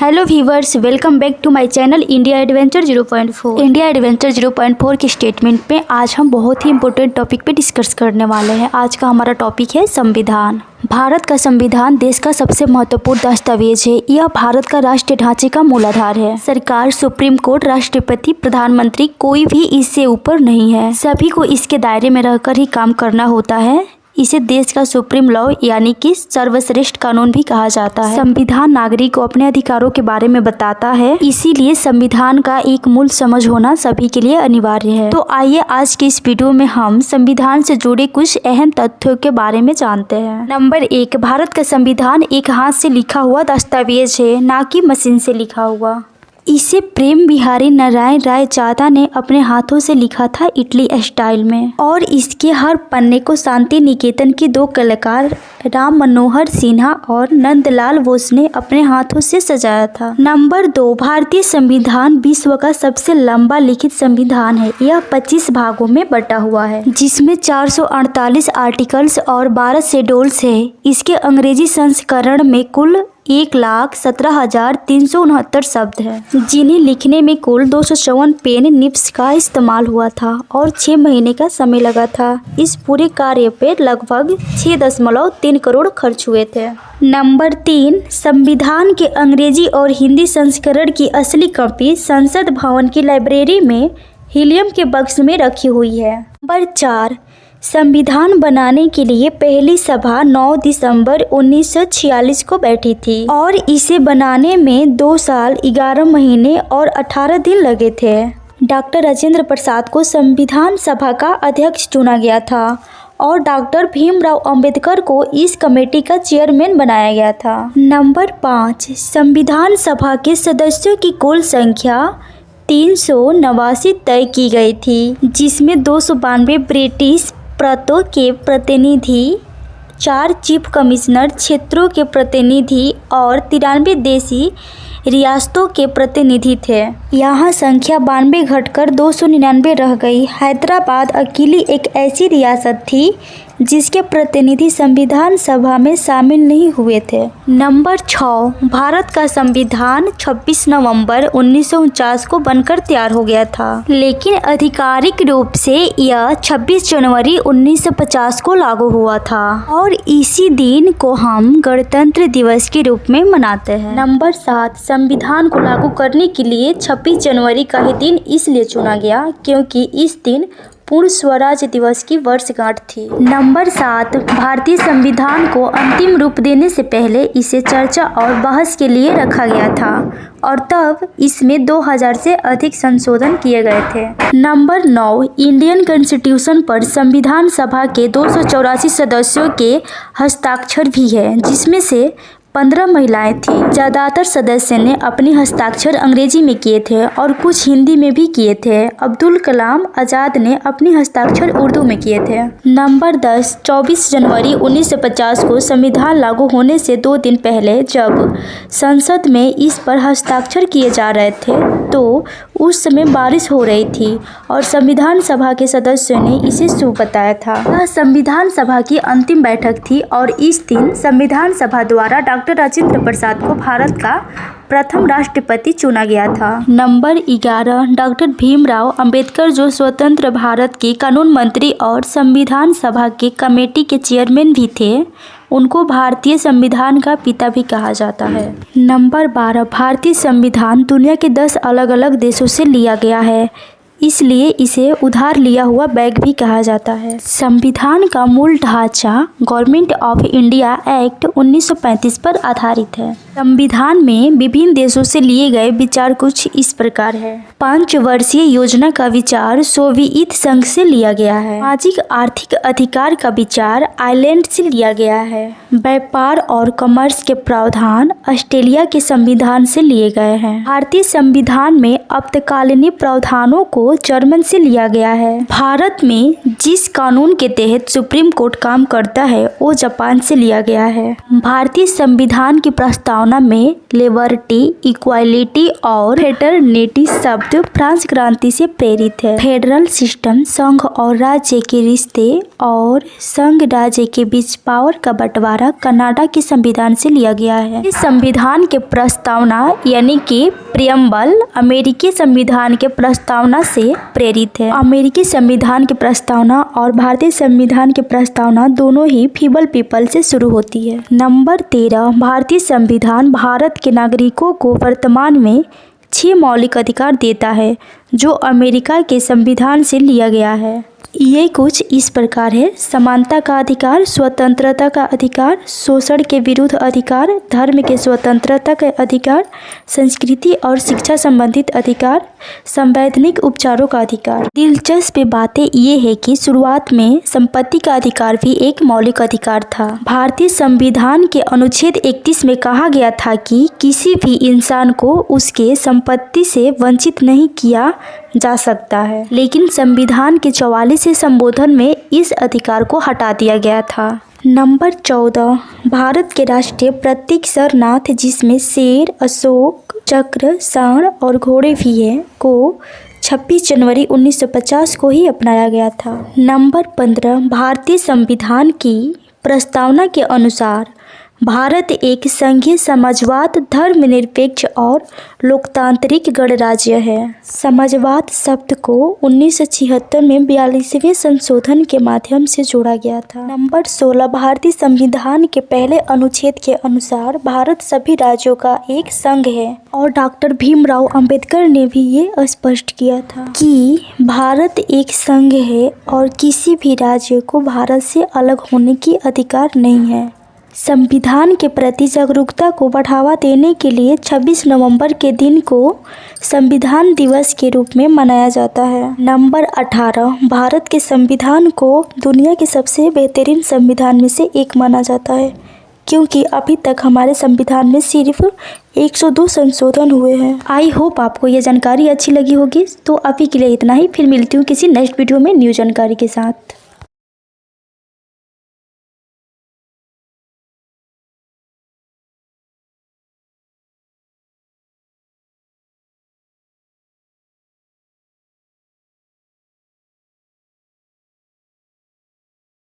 Hello viewers, welcome back to my channel India adventure 0.4। India adventure 0.4 के statement में आज हम बहुत ही इंपॉर्टेंट टॉपिक पे डिस्कस करने वाले हैं। आज का हमारा टॉपिक है संविधान। भारत का संविधान देश का सबसे महत्वपूर्ण दस्तावेज है। यह भारत का राष्ट्रीय ढांचे का मूलाधार है। सरकार, सुप्रीम कोर्ट, राष्ट्रपति, प्रधानमंत्री, कोई भी इससे ऊपर नहीं है। सभी को इसके दायरे में रहकर ही काम करना होता है। इसे देश का सुप्रीम लॉ यानी कि सर्वश्रेष्ठ कानून भी कहा जाता है। संविधान नागरिक को अपने अधिकारों के बारे में बताता है, इसीलिए संविधान का एक मूल समझ होना सभी के लिए अनिवार्य है। तो आइए आज की इस वीडियो में हम संविधान से जुड़े कुछ अहम तथ्यों के बारे में जानते हैं। नंबर 1, भारत का संविधान एक हाथ से लिखा हुआ दस्तावेज है, ना कि मशीन से लिखा हुआ। इसे प्रेम बिहारी नारायण राय चादा ने अपने हाथों से लिखा था, इटली स्टाइल में, और इसके हर पन्ने को शांति निकेतन के 2 कलाकार राम मनोहर सिन्हा और नंदलाल बोस ने अपने हाथों से सजाया था। नंबर 2, भारतीय संविधान विश्व का सबसे लंबा लिखित संविधान है। यह 25 भागों में बटा हुआ है, जिसमें 448 आर्टिकल्स और 12 शेड्यूल्स है। इसके अंग्रेजी संस्करण में कुल 1,17,369 शब्द हैं, जिन्हें लिखने में कुल 254 पेन निब्स का इस्तेमाल हुआ था और 6 महीने का समय लगा था। इस पूरे कार्य पे लगभग 6.3 करोड़ खर्च हुए थे। नंबर 3, संविधान के अंग्रेजी और हिंदी संस्करण की असली कॉपी संसद भवन की लाइब्रेरी में हीलियम के बक्स में रखी हुई है। नंबर 4, संविधान बनाने के लिए पहली सभा 9 दिसंबर 1946 को बैठी थी और इसे बनाने में 2 साल 11 महीने और 18 दिन लगे थे। डॉक्टर राजेंद्र प्रसाद को संविधान सभा का अध्यक्ष चुना गया था और डॉक्टर भीमराव अंबेडकर को इस कमेटी का चेयरमैन बनाया गया था। नंबर 5, संविधान सभा के सदस्यों की कुल संख्या 389 तय की गई थी, जिसमें 292 ब्रिटिश प्रांतों के प्रतिनिधि, 4 चीफ कमिश्नर क्षेत्रों के प्रतिनिधि और 93 देशी रियासतों के प्रतिनिधि थे। यहाँ संख्या 92 घटकर 299 रह गई। हैदराबाद अकेली एक ऐसी रियासत थी जिसके प्रतिनिधि संविधान सभा में शामिल नहीं हुए थे। नंबर 6, भारत का संविधान 26 नवंबर 1949 को बनकर तैयार हो गया था, लेकिन आधिकारिक रूप से यह 26 जनवरी 1950 को लागू हुआ था और इसी दिन को हम गणतंत्र दिवस के रूप में मनाते हैं। नंबर 7, संविधान को लागू करने के लिए 26 जनवरी का ही दिन इसलिए चुना गया क्योंकि इस दिन पूर्ण स्वराज दिवस की वर्षगांठ थी। नंबर 7, भारतीय संविधान को अंतिम रूप देने से पहले इसे चर्चा और बहस के लिए रखा गया था और तब इसमें 2000 से अधिक संशोधन किए गए थे। नंबर 9, इंडियन कॉन्स्टिट्यूशन पर संविधान सभा के 284 सदस्यों के हस्ताक्षर भी है, जिसमें से 15 महिलाएं थीं। ज़्यादातर सदस्य ने अपने हस्ताक्षर अंग्रेजी में किए थे और कुछ हिंदी में भी किए थे। अब्दुल कलाम आज़ाद ने अपने हस्ताक्षर उर्दू में किए थे। नंबर 10, 24 जनवरी 1950 को संविधान लागू होने से 2 दिन पहले जब संसद में इस पर हस्ताक्षर किए जा रहे थे तो उस समय बारिश हो रही थी और संविधान सभा के सदस्यों ने इसे शुभ बताया था। यह संविधान सभा की अंतिम बैठक थी और इस दिन संविधान सभा द्वारा डॉक्टर राजेंद्र प्रसाद को भारत का प्रथम राष्ट्रपति चुना गया था। नंबर 11, डॉक्टर भीमराव अंबेडकर, जो स्वतंत्र भारत के कानून मंत्री और संविधान सभा के कमेटी के चेयरमैन भी थे, उनको भारतीय संविधान का पिता भी कहा जाता है। नंबर 12, भारतीय संविधान दुनिया के 10 अलग अलग देशों से लिया गया है, इसलिए इसे उधार लिया हुआ बैग भी कहा जाता है। संविधान का मूल ढांचा गवर्नमेंट ऑफ इंडिया एक्ट 1935 पर आधारित है। संविधान में विभिन्न देशों से लिए गए विचार कुछ इस प्रकार है। 5 वर्षीय योजना का विचार सोवियत संघ से लिया गया है। सामाजिक आर्थिक अधिकार का विचार आयरलैंड से लिया गया है। व्यापार और कॉमर्स के प्रावधान ऑस्ट्रेलिया के संविधान से लिए गए हैं। भारतीय संविधान में आपातकालीन प्रावधानों को जर्मन से लिया गया है। भारत में जिस कानून के तहत सुप्रीम कोर्ट काम करता है वो जापान से लिया गया है। भारतीय संविधान की प्रस्तावना प्रस्तावना में लिबर्टी, इक्वालिटी और फ्रेटरनिटी शब्द फ्रांस क्रांति से प्रेरित है। फेडरल सिस्टम संघ और राज्य के रिश्ते और संघ राज्य के बीच पावर का बंटवारा कनाडा के संविधान से लिया गया है। इस संविधान के प्रस्तावना यानी कि प्रियम्बल अमेरिकी संविधान के प्रस्तावना से प्रेरित है। अमेरिकी संविधान की प्रस्तावना और भारतीय संविधान की प्रस्तावना दोनों ही फीबल पीपल से शुरू होती है। नंबर 13, भारतीय संविधान भारत के नागरिकों को वर्तमान में 6 मौलिक अधिकार देता है जो अमेरिका के संविधान से लिया गया है। ये कुछ इस प्रकार है: समानता का अधिकार, स्वतंत्रता का अधिकार, शोषण के विरुद्ध अधिकार, धर्म के स्वतंत्रता का अधिकार, संस्कृति और शिक्षा संबंधित अधिकार, संवैधानिक उपचारों का अधिकार। दिलचस्प बातें ये है कि शुरुआत में संपत्ति का अधिकार भी एक मौलिक अधिकार था। भारतीय संविधान के अनुच्छेद 31 में कहा गया था कि किसी भी इंसान को उसके संपत्ति से वंचित नहीं किया जा सकता है, लेकिन संविधान के 44वें संशोधन में इस अधिकार को हटा दिया गया था। नंबर 14, भारत के राष्ट्रीय प्रतीक सरनाथ, जिसमें शेर, अशोक चक्र, सांड और घोड़े भी हैं, को 26 जनवरी 1950 को ही अपनाया गया था। नंबर 15, भारतीय संविधान की प्रस्तावना के अनुसार भारत एक संघीय समाजवाद, धर्मनिरपेक्ष और लोकतांत्रिक गणराज्य है। समाजवाद शब्द को 1976 में 42वें संशोधन के माध्यम से जोड़ा गया था। नंबर 16, भारतीय संविधान के पहले अनुच्छेद के अनुसार भारत सभी राज्यों का एक संघ है और डॉक्टर भीमराव अंबेडकर ने भी ये स्पष्ट किया था कि भारत एक संघ है और किसी भी राज्य को भारत से अलग होने की अधिकार नहीं है। संविधान के प्रति जागरूकता को बढ़ावा देने के लिए 26 नवंबर के दिन को संविधान दिवस के रूप में मनाया जाता है। नंबर 18, भारत के संविधान को दुनिया के सबसे बेहतरीन संविधान में से एक माना जाता है, क्योंकि अभी तक हमारे संविधान में सिर्फ 102 संशोधन हुए हैं। आई होप आपको यह जानकारी अच्छी लगी होगी। तो अभी के लिए इतना ही, फिर मिलती हूँ किसी नेक्स्ट वीडियो में न्यू जानकारी के साथ।